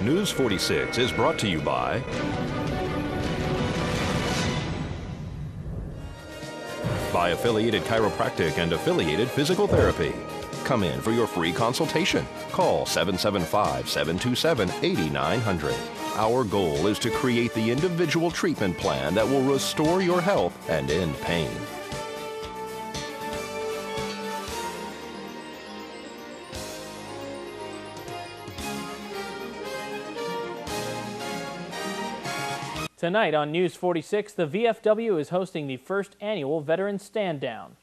News 46 is brought to you by Affiliated Chiropractic and Affiliated Physical Therapy. Come in for your free consultation. Call 775-727-8900. Our goal is to create the individual treatment plan that will restore your health and end pain. Tonight on News 46, the VFW is hosting the first annual Veterans Stand Down.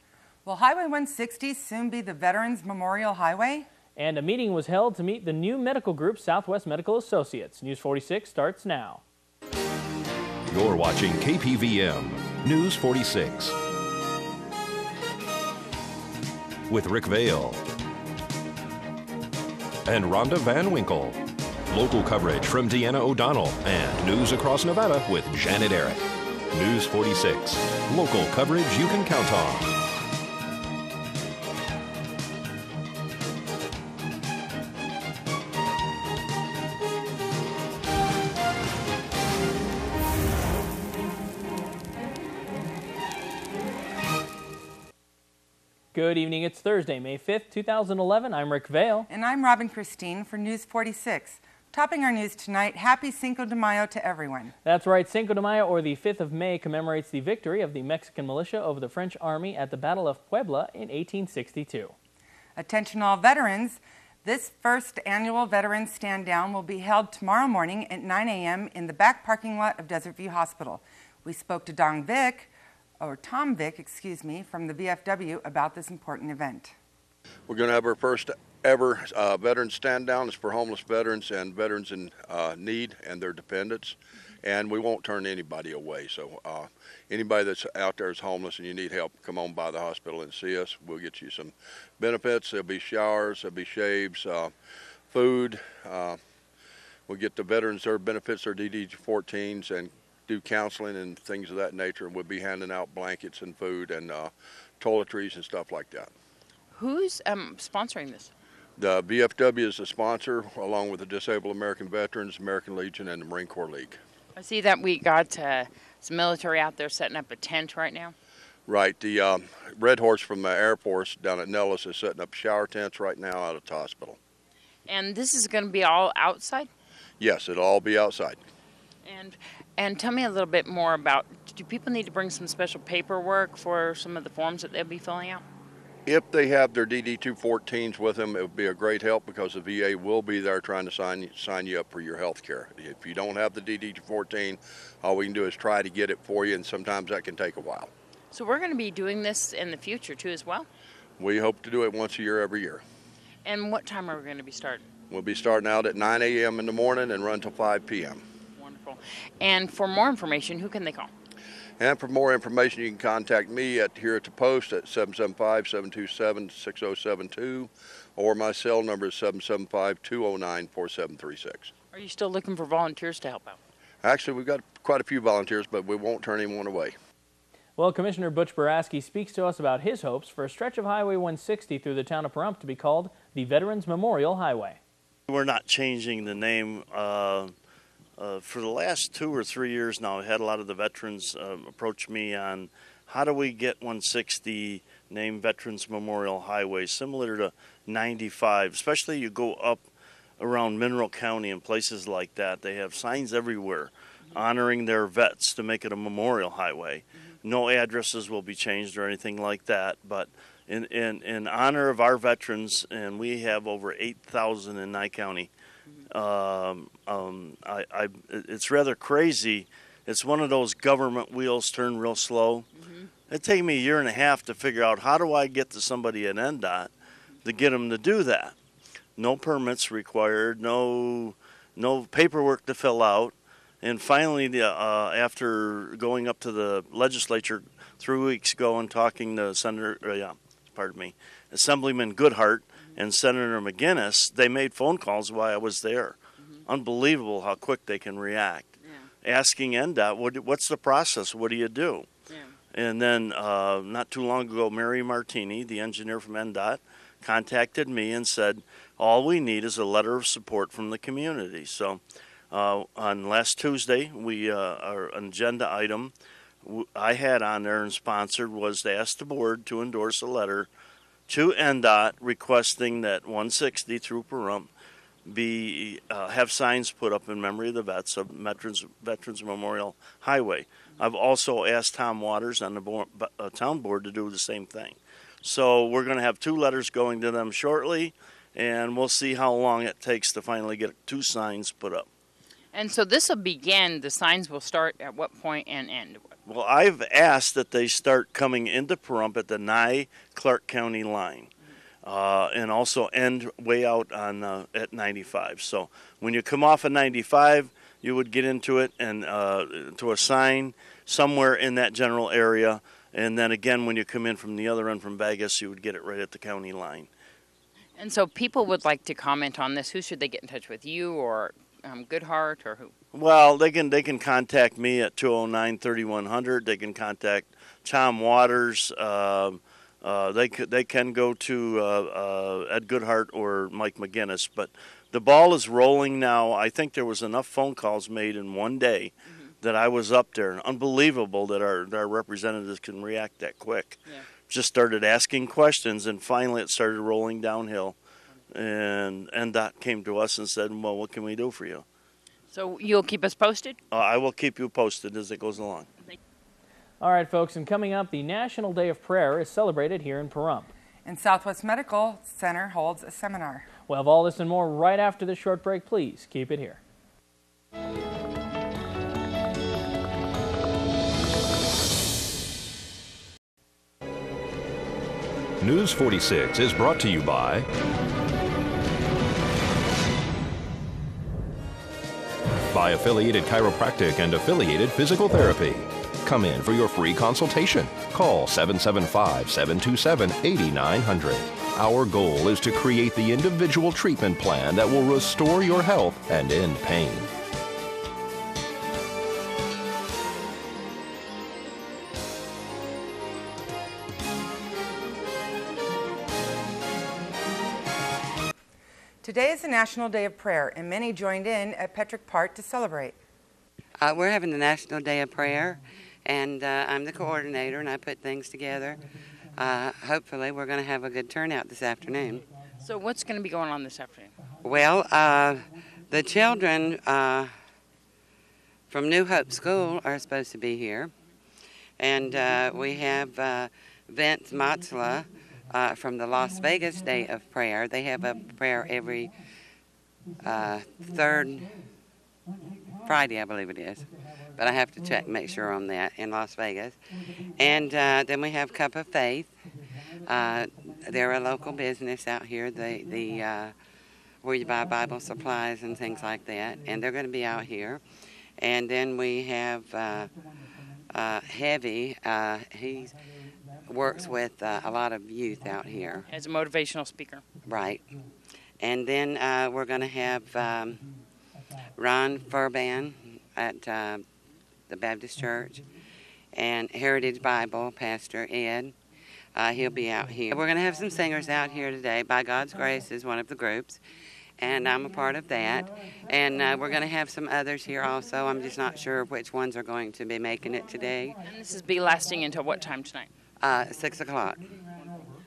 Will Highway 160 soon be the Veterans Memorial Highway? And a meeting was held to meet the new medical group, Southwest Medical Associates. News 46 starts now. You're watching KPVM News 46 with Rick Vale and Rhonda Van Winkle. Local coverage from Deanna O'Donnell and news across Nevada with Janet Eric. News 46. Local coverage you can count on. Good evening. It's Thursday, May 5th, 2011. I'm Rick Vale. And I'm Robin Christine for News 46. Topping our news tonight, happy Cinco de Mayo to everyone. That's right. Cinco de Mayo, or the 5th of May, commemorates the victory of the Mexican militia over the French army at the Battle of Puebla in 1862. Attention all veterans. This first annual Veterans Stand Down will be held tomorrow morning at 9 a.m. in the back parking lot of Desert View Hospital. We spoke to Tom Vick, from the VFW about this important event. We're going to have our first ever Veterans Stand Down. It's for homeless veterans and veterans in need and their dependents. And we won't turn anybody away. So anybody that's out there is homeless and you need help, come on by the hospital and see us. We'll get you some benefits. There'll be showers, there'll be shaves, food. We'll get the veterans their benefits, their DD-14s, and do counseling and things of that nature. And we'll be handing out blankets and food and toiletries and stuff like that. Who's sponsoring this? The VFW is the sponsor, along with the Disabled American Veterans, American Legion, and the Marine Corps League. I see that we got some military out there setting up a tent right now. Right. The Red Horse from the Air Force down at Nellis is setting up shower tents right now out at the hospital. And this is going to be all outside? Yes, it'll all be outside. And tell me a little bit more about, do people need to bring some special paperwork for some of the forms that they'll be filling out? If they have their DD-214s with them, it would be a great help because the VA will be there trying to sign you up for your health care. If you don't have the DD-214, all we can do is try to get it for you, and sometimes that can take a while. So we're going to be doing this in the future, too, as well? We hope to do it once a year, every year. And what time are we going to be starting? We'll be starting out at 9 a.m. in the morning and run till 5 p.m. Wonderful. And for more information, who can they call? And for more information, you can contact me here at the post at 775-727-6072, or my cell number is 775-209-4736. Are you still looking for volunteers to help out? Actually, we've got quite a few volunteers, but we won't turn anyone away. Well, Commissioner Butch Boraski speaks to us about his hopes for a stretch of Highway 160 through the town of Pahrump to be called the Veterans Memorial Highway. We're not changing the name. For the last 2 or 3 years now, I've had a lot of the veterans approach me on how do we get 160 named Veterans Memorial Highway, similar to 95, especially you go up around Mineral County and places like that. They have signs everywhere honoring their vets to make it a memorial highway. No addresses will be changed or anything like that, but in honor of our veterans, and we have over 8,000 in Nye County, it's rather crazy. It's one of those government wheels turn real slow. It took me a year and a half to figure out how do I get to somebody at NDOT to get them to do that. No permits required, no paperwork to fill out. And finally, after going up to the legislature 3 weeks ago and talking to Assemblyman Goodhart and Senator McGinnis, they made phone calls while I was there. Unbelievable how quick they can react. Asking NDOT, what's the process? What do you do? And then not too long ago, Mary Martini, the engineer from NDOT, contacted me and said, All we need is a letter of support from the community. So on last Tuesday, our agenda item I had on there and sponsored was to ask the board to endorse a letter to NDOT requesting that 160 through Pahrump have signs put up in memory of the vets of Veterans Memorial Highway. I've also asked Tom Waters on the town board to do the same thing. So we're going to have 2 letters going to them shortly, and we'll see how long it takes to finally get 2 signs put up. And so this will begin, the signs will start at what point and end? Well, I've asked that they start coming into Pahrump at the Nye-Clark County line, and also end way out on at 95. So when you come off of 95, you would get into it and to a sign somewhere in that general area, and then again when you come in from the other end from Vegas, you would get it right at the county line. And so people would like to comment on this. Who should they get in touch with, you or Goodhart, or who? Well, they can contact me at 209-3100. They can contact Tom Waters. They can go to Ed Goodhart or Mike McGinnis. But the ball is rolling now. I think there was enough phone calls made in one day that I was up there. Unbelievable that our representatives can react that quick. Yeah. Just started asking questions, and finally it started rolling downhill. And NDOT came to us and said, well, what can we do for you? So you'll keep us posted? I will keep you posted as it goes along. All right, folks, and coming up, the National Day of Prayer is celebrated here in Pahrump. And Southwest Medical Center holds a seminar. We'll have all this and more right after this short break. Please keep it here. News 46 is brought to you by Affiliated Chiropractic and Affiliated Physical Therapy. Come in for your free consultation. Call 775-727-8900. Our goal is to create the individual treatment plan that will restore your health and end pain. Today is the National Day of Prayer, and many joined in at Petrick Park to celebrate. We're having the National Day of Prayer, and I'm the coordinator, and I put things together. Hopefully, we're going to have a good turnout this afternoon. So what's going to be going on this afternoon? Well, the children from New Hope School are supposed to be here, and we have Vince Matzla from the Las Vegas Day of Prayer. They have a prayer every third Friday, I believe it is. But I have to check and make sure on that in Las Vegas. And then we have Cup of Faith. They're a local business out here. Where you buy Bible supplies and things like that. And they're going to be out here. And then we have Heavy. He works with a lot of youth out here. As a motivational speaker. Right. And then we're going to have Ron Furban at the Baptist Church, and Heritage Bible, Pastor Ed. He'll be out here. We're going to have some singers out here today. By God's Grace is one of the groups, and I'm a part of that. And we're going to have some others here also. I'm just not sure which ones are going to be making it today. And this is be lasting until what time tonight? 6 o'clock.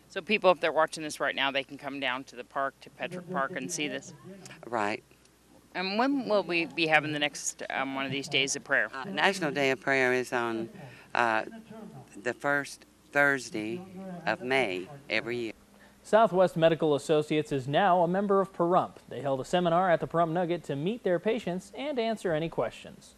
So people, if they're watching this right now, they can come down to the park, to Petrick Park, and see this? Right. And when will we be having the next one of these days of prayer? National Day of Prayer is on the first Thursday of May every year. Southwest Medical Associates is now a member of Pahrump. They held a seminar at the Pahrump Nugget to meet their patients and answer any questions.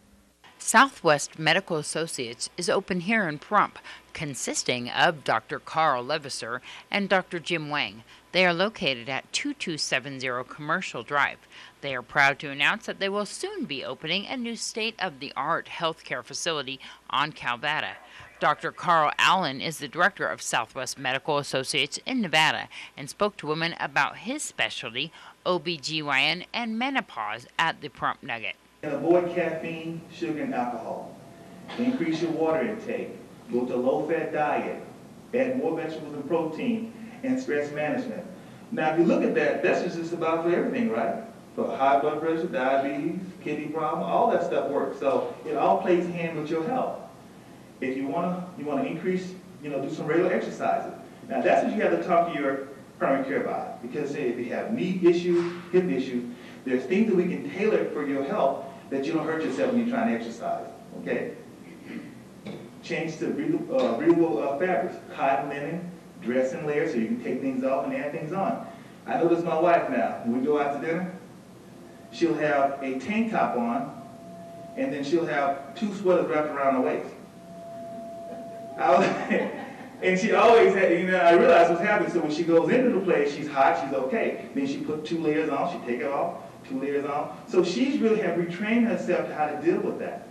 Southwest Medical Associates is open here in Pahrump, consisting of Dr. Carl Levisser and Dr. Jim Wang. They are located at 2270 Commercial Drive. They are proud to announce that they will soon be opening a new state-of-the-art healthcare facility on Calvada. Dr. Carl Allen is the director of Southwest Medical Associates in Nevada and spoke to women about his specialty, OBGYN and menopause at the Pahrump Nugget. And avoid caffeine, sugar, and alcohol. Increase your water intake. Go to a low-fat diet. Add more vegetables and protein, and stress management. Now, if you look at that, that's just about for everything, right? For high blood pressure, diabetes, kidney problem, all that stuff works. So it all plays hand with your health. If you want to increase, do some regular exercises. Now, that's what you have to talk to your primary care about. Because say if you have knee issues, hip issues, there's things that we can tailor for your health that you don't hurt yourself when you're trying to exercise. Okay? Change to breathable fabrics, cotton, linen, dressing layers, so you can take things off and add things on. I notice my wife now, when we go out to dinner, she'll have a tank top on, and then she'll have 2 sweaters wrapped around her waist. And she always had, I realized what's happening, so when she goes into the place, she's hot, she's okay. Then she put 2 layers on, she take it off, 2 layers on. So she's really have retrained herself to how to deal with that.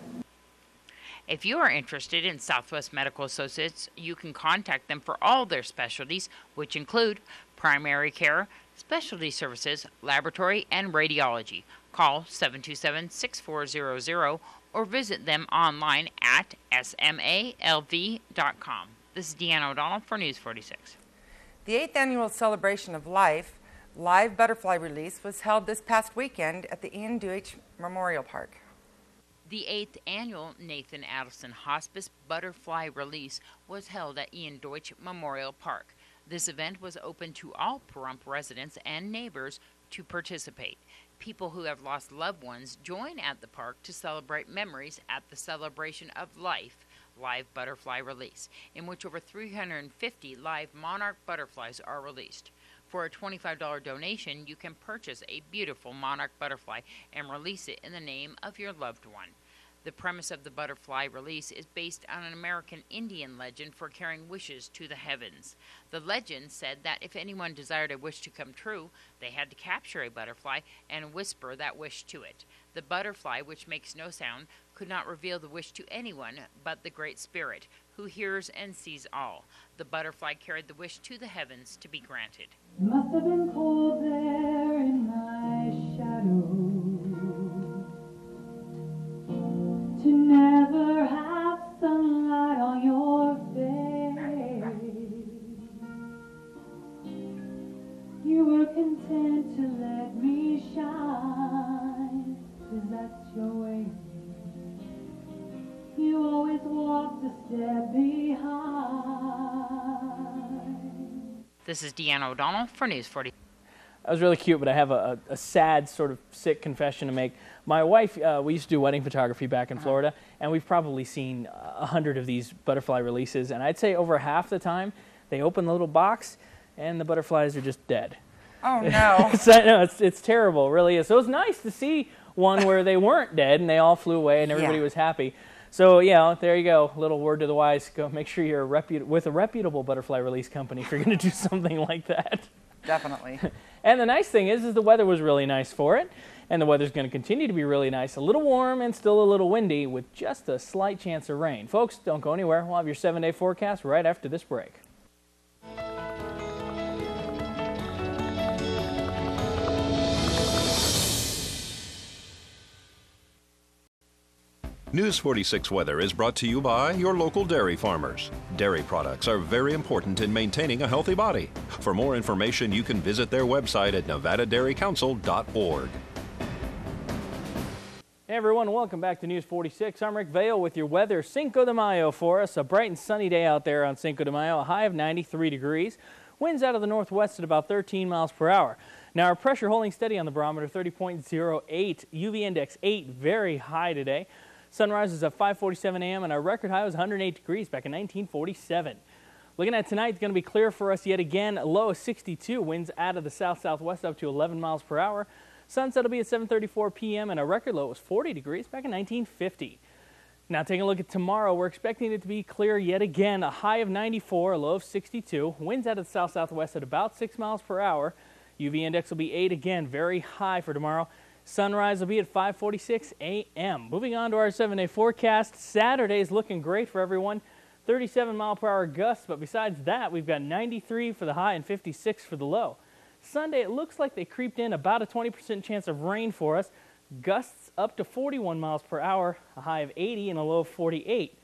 If you are interested in Southwest Medical Associates, you can contact them for all their specialties, which include primary care, specialty services, laboratory, and radiology. Call 727-6400 or visit them online at smalv.com. This is Deanna O'Donnell for News 46. The 8th annual celebration of life, live butterfly release, was held this past weekend at the Ian Deutsch Memorial Park. The 8th annual Nathan Adelson Hospice Butterfly Release was held at Ian Deutsch Memorial Park. This event was open to all Pahrump residents and neighbors to participate. People who have lost loved ones join at the park to celebrate memories at the Celebration of Life live butterfly release, in which over 350 live monarch butterflies are released. For a $25 donation, you can purchase a beautiful monarch butterfly and release it in the name of your loved one. The premise of the butterfly release is based on an American Indian legend for carrying wishes to the heavens. The legend said that if anyone desired a wish to come true, they had to capture a butterfly and whisper that wish to it. The butterfly, which makes no sound, could not reveal the wish to anyone but the Great Spirit, who hears and sees all. The butterfly carried the wish to the heavens to be granted. It must have been cold there in my shadow to never have sunlight on your face. You were content to let me shine, 'cause that's your way. You always walked a step behind. This is Deanna O'Donnell for News 40. That was really cute, but I have a sad, sort of sick confession to make. My wife, we used to do wedding photography back in Florida, and we've probably seen 100 of these butterfly releases, and I'd say over half the time, they open the little box, and the butterflies are just dead. Oh, no. It's terrible, it really is. So it was nice to see one where they weren't dead, and they all flew away, and everybody was happy. So, there you go. Little word to the wise. Go make sure you're with a reputable butterfly release company if you're going to do something like that. Definitely. And the nice thing is the weather was really nice for it, and the weather's going to continue to be really nice. A little warm and still a little windy with just a slight chance of rain. Folks, don't go anywhere. We'll have your 7-day forecast right after this break. News 46 weather is brought to you by your local dairy farmers. Dairy products are very important in maintaining a healthy body. For more information, you can visit their website at nevadadairycouncil.org. Hey everyone, welcome back to News 46. I'm Rick Vale with your weather. Cinco de Mayo for us. A bright and sunny day out there on Cinco de Mayo. A high of 93 degrees. Winds out of the northwest at about 13 miles per hour. Now our pressure holding steady on the barometer, 30.08. UV index 8, very high today. Sunrise is at 5:47 a.m. and our record high was 108 degrees back in 1947. Looking at tonight, it's going to be clear for us yet again. Low of 62, winds out of the south-southwest up to 11 miles per hour. Sunset will be at 7:34 p.m. and our record low was 40 degrees back in 1950. Now taking a look at tomorrow, we're expecting it to be clear yet again. A high of 94, a low of 62. Winds out of the south-southwest at about 6 miles per hour. UV index will be 8 again, very high for tomorrow. Sunrise will be at 5:46 a.m. Moving on to our 7-day forecast. Saturday is looking great for everyone. 37 mile per hour gusts, but besides that, we've got 93 for the high and 56 for the low. Sunday, it looks like they creeped in about a 20% chance of rain for us. Gusts up to 41 miles per hour, a high of 80 and a low of 48.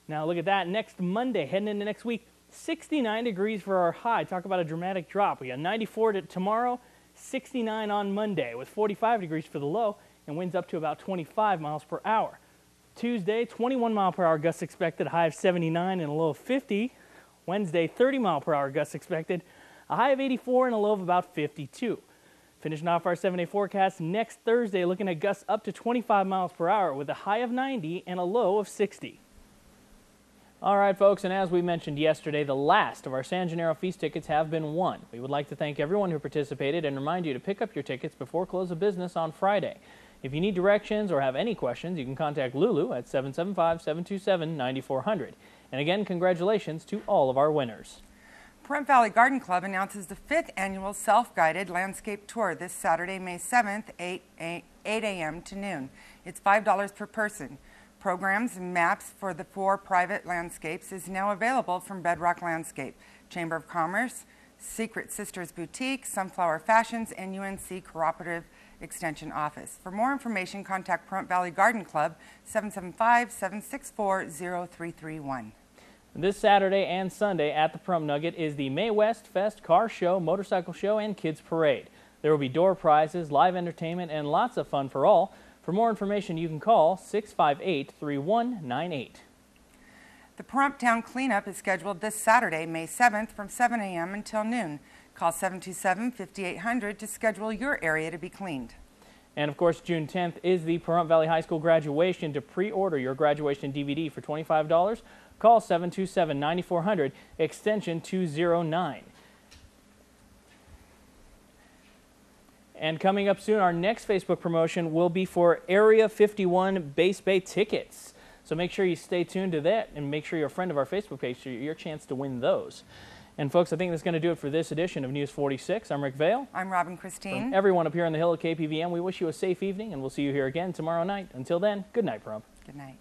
Now look at that. Next Monday, heading into next week, 69 degrees for our high. Talk about a dramatic drop. We got 94 tomorrow, 69 on Monday with 45 degrees for the low and winds up to about 25 miles per hour. Tuesday, 21 mile per hour gusts expected, a high of 79 and a low of 50. Wednesday, 30 mile per hour gusts expected, a high of 84 and a low of about 52. Finishing off our 7-day forecast next Thursday, looking at gusts up to 25 miles per hour with a high of 90 and a low of 60. All right, folks, and as we mentioned yesterday, the last of our San Gennaro Feast tickets have been won. We would like to thank everyone who participated and remind you to pick up your tickets before close of business on Friday. If you need directions or have any questions, you can contact Lulu at 775-727-9400. And again, congratulations to all of our winners. Pahrump Valley Garden Club announces the 5th annual self-guided landscape tour this Saturday, May 7th, 8 a.m. to noon. It's $5 per person. Programs and maps for the 4 private landscapes is now available from Bedrock Landscape, Chamber of Commerce, Secret Sisters Boutique, Sunflower Fashions, and UNC Cooperative Extension Office. For more information, contact Pahrump Valley Garden Club, 775-764-0331. This Saturday and Sunday at the Pahrump Nugget is the May West Fest Car Show, Motorcycle Show, and Kids Parade. There will be door prizes, live entertainment, and lots of fun for all. For more information, you can call 658-3198. The Pahrump Town Cleanup is scheduled this Saturday, May 7th from 7 a.m. until noon. Call 727-5800 to schedule your area to be cleaned. And of course, June 10th is the Pahrump Valley High School graduation. To pre-order your graduation DVD for $25, call 727-9400, extension 209. And coming up soon, our next Facebook promotion will be for Area 51 Base Bay tickets. So make sure you stay tuned to that and make sure you're a friend of our Facebook page for your chance to win those. And folks, I think that's going to do it for this edition of News 46. I'm Rick Vale. I'm Robin Christine. From everyone up here on the hill at KPVM, we wish you a safe evening, and we'll see you here again tomorrow night. Until then, good night, Pahrump. Good night.